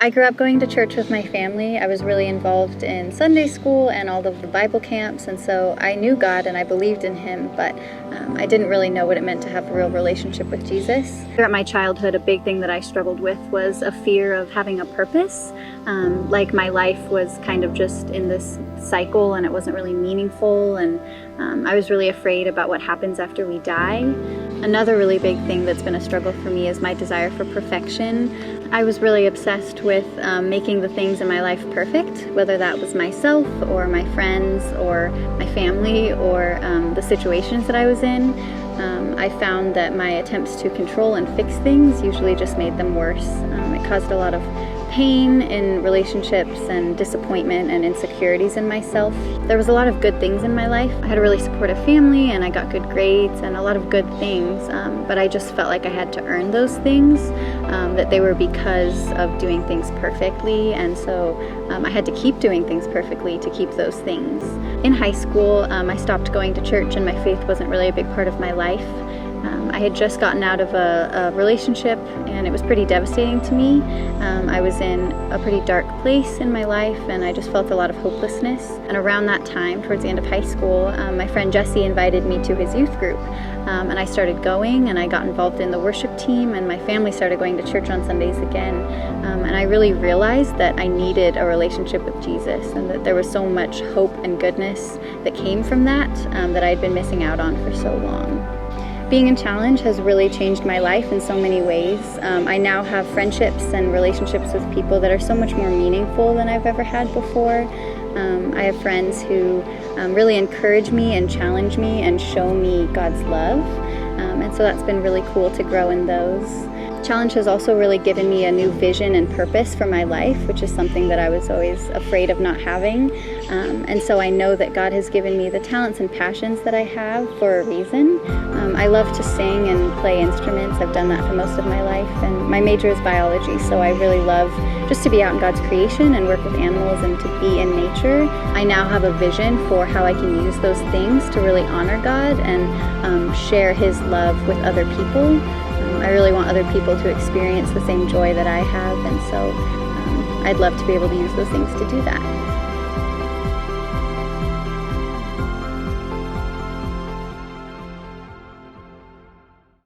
I grew up going to church with my family. I was really involved in Sunday school and all of the Bible camps, and so I knew God and I believed in Him, but I didn't really know what it meant to have a real relationship with Jesus. Throughout my childhood, a big thing that I struggled with was a fear of having a purpose. Like my life was kind of just in this cycle and it wasn't really meaningful, and I was really afraid about what happens after we die. Another really big thing that's been a struggle for me is my desire for perfection. I was really obsessed with making the things in my life perfect, whether that was myself or my friends or my family or the situations that I was in. I found that my attempts to control and fix things usually just made them worse. It caused a lot of pain in relationships and disappointment and insecurities in myself. There was a lot of good things in my life. I had a really supportive family and I got good grades and a lot of good things, but I just felt like I had to earn those things, that they were because of doing things perfectly, and so I had to keep doing things perfectly to keep those things. In high school, I stopped going to church and my faith wasn't really a big part of my life. I had just gotten out of a relationship and it was pretty devastating to me. I was in a pretty dark place in my life and I just felt a lot of hopelessness. And around that time, towards the end of high school, my friend Jesse invited me to his youth group. And I started going and I got involved in the worship team, and my family started going to church on Sundays again. And I really realized that I needed a relationship with Jesus and that there was so much hope and goodness that came from that that I had been missing out on for so long. Being in Challenge has really changed my life in so many ways. I now have friendships and relationships with people that are so much more meaningful than I've ever had before. I have friends who really encourage me and challenge me and show me God's love. And so that's been really cool to grow in those. Challenge has also really given me a new vision and purpose for my life, which is something that I was always afraid of not having. And so I know that God has given me the talents and passions that I have for a reason. I love to sing and play instruments. I've done that for most of my life, and my major is biology, so I really love just to be out in God's creation and work with animals and to be in nature. I now have a vision for how I can use those things to really honor God and share His love with other people. I really want other people to experience the same joy that I have, and so I'd love to be able to use those things to do that.